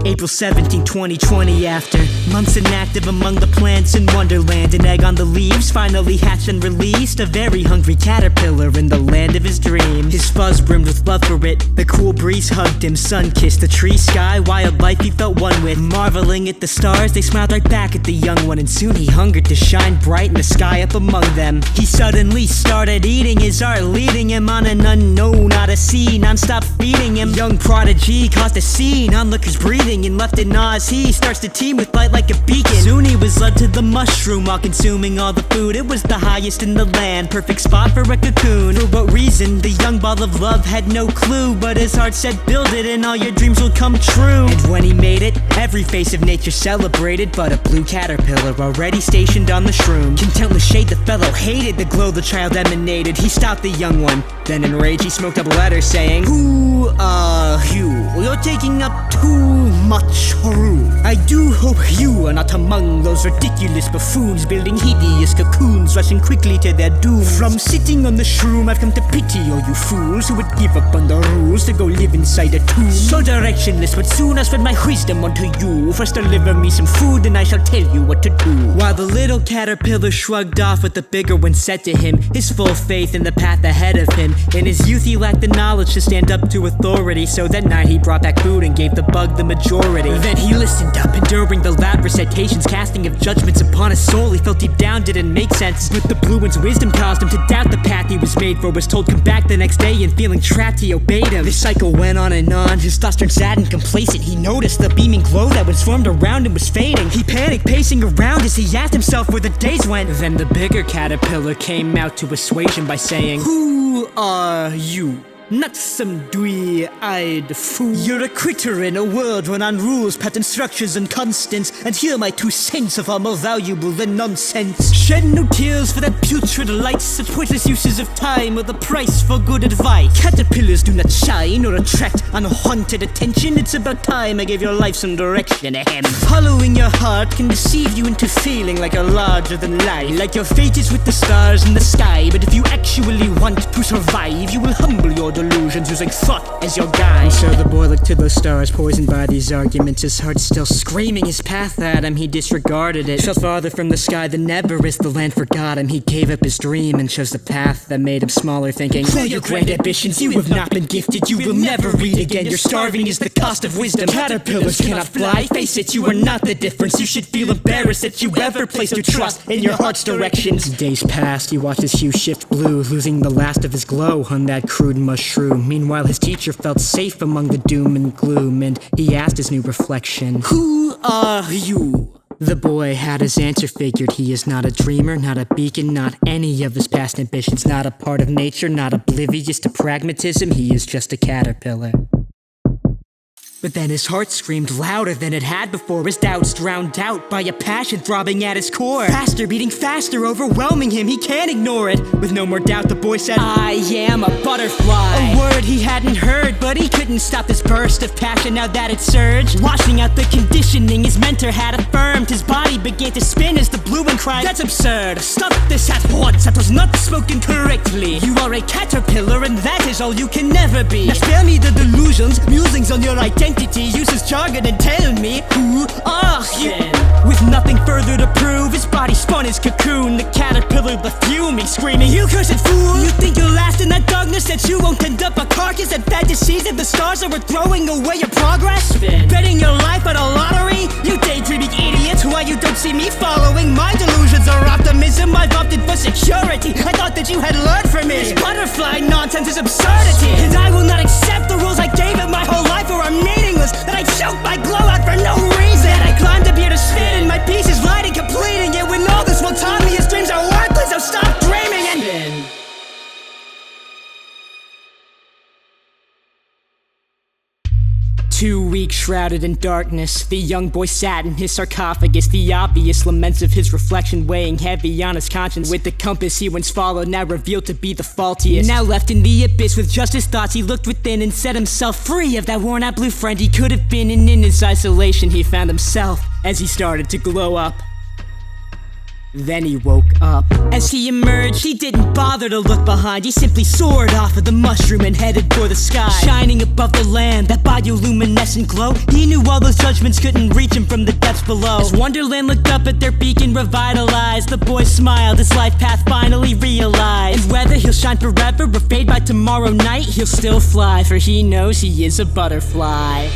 April 17, 2020. After months inactive among the plants in Wonderland, an egg on the leaves finally hatched and released a very hungry caterpillar in the land of his dream. His fuzz brimmed with love for it. The cool breeze hugged him, sun kissed the tree sky, wildlife he felt one with. Marveling at the stars, they smiled right back at the young one, and soon he hungered to shine bright in the sky up among them. He suddenly started eating his art, leading him on an unknown odyssey, non-stop feeding him. Young prodigy caused a scene, onlookers breathing, and left in awe as he starts to teem with light like a beacon. Soon he was led to the mushroom while consuming all the food. It was the highest in the land, perfect spot for a cocoon. For what reason, the young ball of love had no clue, but his heart said build it and all your dreams will come true. And when he made it, every face of nature celebrated, but a blue caterpillar already stationed on the shroom. Content with shade, the fellow hated the glow the child emanated. He stopped the young one, then in rage he smoked up a letter saying, "Who are you? You're taking up too much room. I do hope you are not among those ridiculous buffoons building hideous cocoons, rushing quickly to their doom. From sitting on the shroom, I've come to pity all you fools who would give up on the rules to go live inside a tomb. So directionless, but soon I spread my wisdom onto you. First deliver me some food, and I shall tell you what to do." While the little caterpillar shrugged off what the bigger one said to him, his full faith in the path ahead of him. In his youth he lacked the knowledge to stand up to authority, so that night he brought back food and gave the bug the majority. Then he listened up, enduring the loud recitations, casting of judgments upon his soul he felt deep down didn't make sense. But the blue one's wisdom caused him to doubt the path he was made for. Was told come back the next day, and feeling trapped he obeyed him. This cycle went on and on, his thoughts turned sad and complacent. He noticed the beaming glow that was formed around him was fading. He panicked, pacing around as he asked himself where the days went. Then the bigger caterpillar came out to assuage him by saying, "Who are you? Not some dwee-eyed fool. You're a critter in a world run on rules, pattern structures and constants, and here my 2 cents are far more valuable than nonsense. Shed no tears for that putrid light, such pointless uses of time are the price for good advice. Caterpillars do not shine or attract unwanted attention. It's about time I gave your life some direction. Ahem. Following your heart can deceive you into feeling like you're larger than life, like your fate is with the stars in the sky. But if you actually want to survive, you will humble your delusions using thought as your guide." And so the boy looked to those stars, poisoned by these arguments, his heart still screaming his path at him. He disregarded it, fell farther from the sky than ever as the land forgot him. He gave up his dream and chose the path that made him smaller, thinking, "For your grand ambitions you have not been gifted. You will never read again. Your starving is the cost of wisdom. Caterpillars cannot fly. Face it, you are not the difference. You should feel embarrassed that you ever placed your trust in your heart's directions." Days passed, he watched his hue shift blue, losing the last of his glow on that crude mushroom. Meanwhile his teacher felt safe among the doom and gloom, and he asked his new reflection, "Who are you?" The boy had his answer figured. He is not a dreamer, not a beacon, not any of his past ambitions, not a part of nature, not oblivious to pragmatism. He is just a caterpillar. But then his heart screamed louder than it had before, his doubts drowned out by a passion throbbing at his core. Faster, beating faster, overwhelming him, he can't ignore it. With no more doubt the boy said, "I am a butterfly." A word he hadn't heard, but he couldn't stop this burst of passion now that it surged. Washing out the conditioning his mentor had affirmed, his body began to spin as the blue one cried, "That's absurd, stop this at once, that was not spoken correctly. You are a caterpillar and that is all you can never be. Now spare me the delusions, musings on your identity. Use his jargon and tell me, who are you?" With nothing further to prove, his body spun his cocoon. The caterpillar, the fuming, screaming, "You cursed fool! You think you'll last in that darkness, that you won't end up a carcass, that fantasies of the stars are worth throwing away your progress? Betting your life on a lottery? You daydreaming idiots, why you don't see me following my delusions or optimism? I've opted for security. I thought that you had learned from me. This butterfly nonsense is absurdity, and I will not accept the rules I gave it my whole life or are meaningless. That I choke my glow out for no reason. That I climbed up here to spin and my piece is light and completing. Yet when all this will taught me his dreams are worthless, so stop dreaming and spin. 2 weeks shrouded in darkness, the young boy sat in his sarcophagus, the obvious laments of his reflection weighing heavy on his conscience. With the compass he once followed now revealed to be the faultiest. Now left in the abyss with just his thoughts, he looked within and set himself free of that worn-out blue friend he could have been. And in his isolation he found himself as he started to glow up. Then he woke up. As he emerged, he didn't bother to look behind. He simply soared off of the mushroom and headed for the sky. Shining above the land, that bioluminescent glow, he knew all those judgments couldn't reach him from the depths below. As Wonderland looked up at their beacon revitalized, the boy smiled, his life path finally realized. And whether he'll shine forever or fade by tomorrow night, he'll still fly, for he knows he is a butterfly.